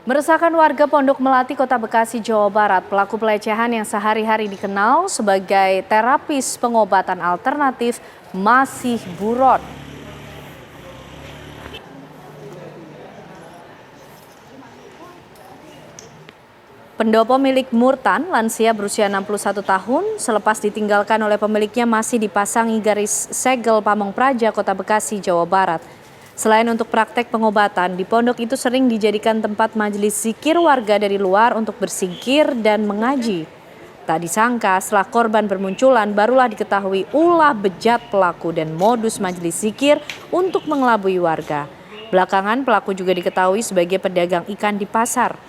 Meresahkan warga Pondok Melati, Kota Bekasi, Jawa Barat, pelaku pelecehan yang sehari-hari dikenal sebagai terapis pengobatan alternatif masih buron. Pendopo milik Murtan, lansia berusia 61 tahun, selepas ditinggalkan oleh pemiliknya masih dipasangi garis segel Pamong Praja, Kota Bekasi, Jawa Barat. Selain untuk praktek pengobatan, di pondok itu sering dijadikan tempat majelis zikir warga dari luar untuk berzikir dan mengaji. Tak disangka setelah korban bermunculan, barulah diketahui ulah bejat pelaku dan modus majelis zikir untuk mengelabui warga. Belakangan pelaku juga diketahui sebagai pedagang ikan di pasar.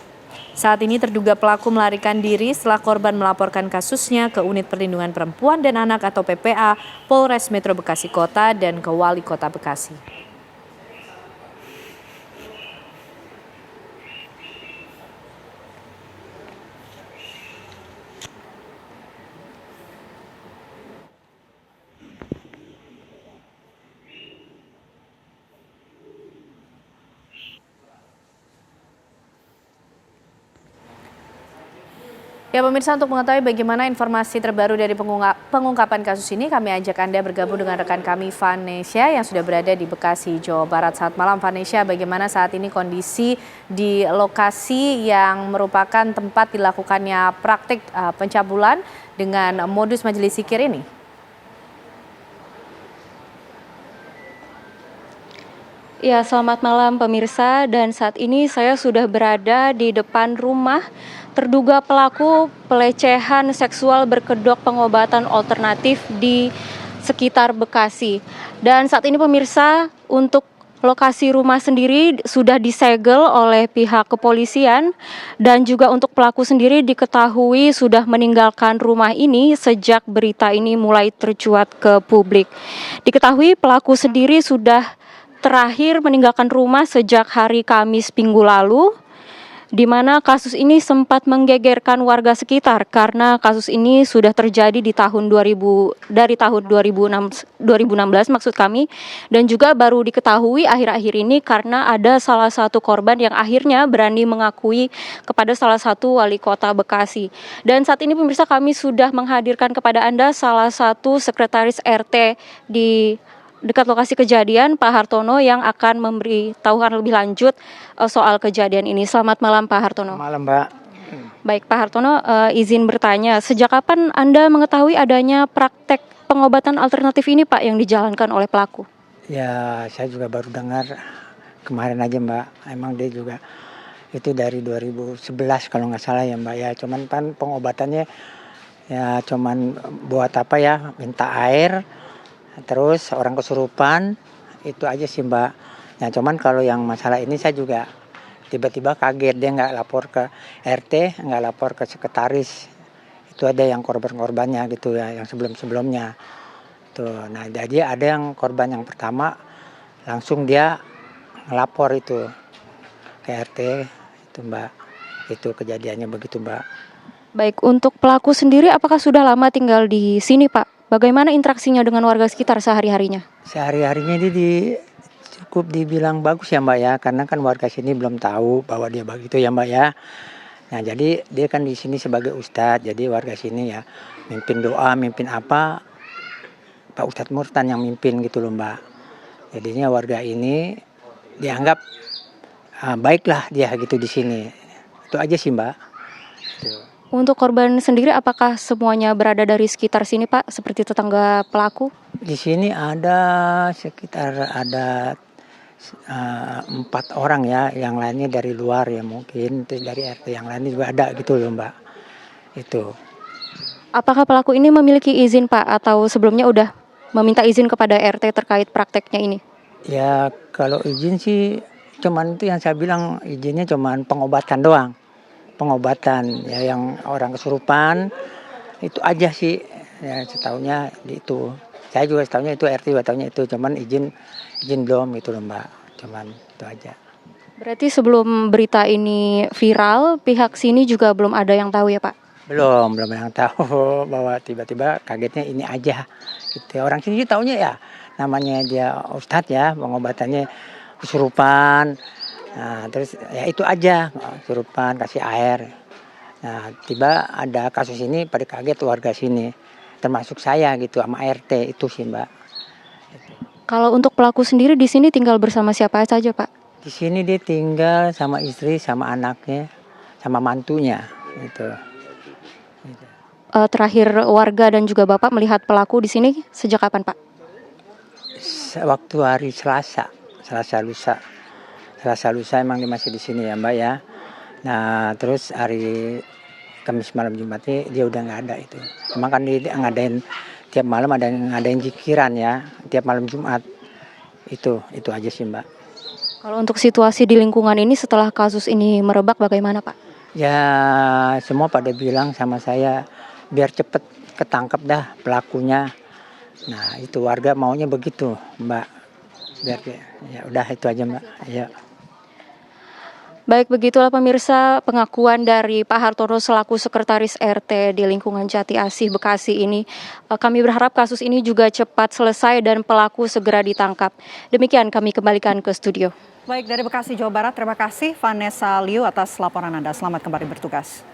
Saat ini terduga pelaku melarikan diri setelah korban melaporkan kasusnya ke Unit Perlindungan Perempuan dan Anak atau PPA Polres Metro Bekasi Kota dan ke Wali Kota Bekasi. Ya pemirsa, untuk mengetahui bagaimana informasi terbaru dari pengungkapan kasus ini, kami ajak Anda bergabung dengan rekan kami Vanesha yang sudah berada di Bekasi, Jawa Barat. Selamat malam Vanesha, bagaimana saat ini kondisi di lokasi yang merupakan tempat dilakukannya praktik pencabulan dengan modus majelis zikir ini? Ya, selamat malam pemirsa, dan saat ini saya sudah berada di depan rumah terduga pelaku pelecehan seksual berkedok pengobatan alternatif di sekitar Bekasi. Dan saat ini pemirsa, untuk lokasi rumah sendiri sudah disegel oleh pihak kepolisian dan juga untuk pelaku sendiri diketahui sudah meninggalkan rumah ini sejak berita ini mulai tercuat ke publik. Diketahui pelaku sendiri sudah terakhir meninggalkan rumah sejak hari Kamis minggu lalu, di mana kasus ini sempat menggegerkan warga sekitar karena kasus ini sudah terjadi di tahun 2016 maksud kami, dan juga baru diketahui akhir-akhir ini karena ada salah satu korban yang akhirnya berani mengakui kepada salah satu wali kota Bekasi. Dan saat ini pemirsa, kami sudah menghadirkan kepada Anda salah satu sekretaris RT di dekat lokasi kejadian, Pak Hartono, yang akan memberitahukan lebih lanjut soal kejadian ini. Selamat malam Pak Hartono. Malam Mbak. Baik Pak Hartono, izin bertanya, sejak kapan Anda mengetahui adanya praktek pengobatan alternatif ini Pak yang dijalankan oleh pelaku? Ya saya juga baru dengar kemarin aja Mbak. Emang dia juga itu dari 2011 kalau nggak salah ya Mbak ya. Cuman kan pengobatannya ya cuman buat apa ya, minta air, terus orang kesurupan, itu aja sih Mbak. Nah cuman kalau yang masalah ini saya juga tiba-tiba kaget, dia nggak lapor ke RT, nggak lapor ke sekretaris. Itu ada yang korban-korbannya gitu ya, yang sebelum-sebelumnya. Tuh, nah jadi ada yang korban yang pertama langsung dia ngelapor itu ke RT, itu Mbak. Itu kejadiannya begitu Mbak. Baik, untuk pelaku sendiri apakah sudah lama tinggal di sini Pak? Bagaimana interaksinya dengan warga sekitar sehari-harinya? Sehari-harinya dia cukup dibilang bagus ya Mbak ya, karena kan warga sini belum tahu bahwa dia begitu ya Mbak ya. Nah jadi dia kan di sini sebagai ustadz, jadi warga sini ya mimpin doa, mimpin apa, Pak Ustadz Murtan yang mimpin gitu loh Mbak. Jadinya warga ini dianggap baiklah dia gitu di sini. Itu aja sih Mbak. Tuh. Untuk korban sendiri apakah semuanya berada dari sekitar sini Pak, seperti tetangga pelaku? Di sini ada sekitar ada 4 orang ya, yang lainnya dari luar ya mungkin, terus dari RT yang lainnya juga ada gitu loh Mbak. Itu. Apakah pelaku ini memiliki izin Pak atau sebelumnya udah meminta izin kepada RT terkait prakteknya ini? Ya kalau izin sih cuman itu yang saya bilang, izinnya cuman pengobatan doang. Pengobatan ya, yang orang kesurupan itu aja sih ya, setahunya itu. Saya juga setahunya itu, RT juga tahunya itu, cuman izin belum gitu loh Mbak, cuman itu aja. Berarti sebelum berita ini viral, pihak sini juga belum ada yang tahu ya Pak? Belum yang tahu bahwa tiba-tiba kagetnya ini aja gitu. Orang sini tahunya ya namanya dia ustadz ya, pengobatannya kesurupan. Nah, terus ya itu aja, surupan, kasih air. Nah, tiba ada kasus ini pada kaget warga sini, termasuk saya gitu sama RT itu sih Mbak. Kalau untuk pelaku sendiri di sini tinggal bersama siapa saja, Pak? Di sini dia tinggal sama istri, sama anaknya, sama mantunya gitu. Terakhir warga dan juga Bapak melihat pelaku di sini sejak kapan, Pak? Waktu hari Selasa lusa. Selasa lusa emang dia masih di sini ya Mbak ya. Nah terus hari Kamis malam Jumatnya dia udah nggak ada itu. Emang kan dia ngadain tiap malam ada ngadain zikiran ya tiap malam Jumat. Itu aja sih Mbak. Kalau untuk situasi di lingkungan ini setelah kasus ini merebak bagaimana, Pak? Ya semua pada bilang sama saya biar cepet ketangkep dah pelakunya. Nah itu warga maunya begitu Mbak. Biar ya udah itu aja Mbak. Ya. Baik, begitulah pemirsa pengakuan dari Pak Hartono selaku Sekretaris RT di lingkungan Jati Asih Bekasi ini. Kami berharap kasus ini juga cepat selesai dan pelaku segera ditangkap. Demikian kami kembalikan ke studio. Baik, dari Bekasi, Jawa Barat, terima kasih Vanessa Liu atas laporan Anda. Selamat kembali bertugas.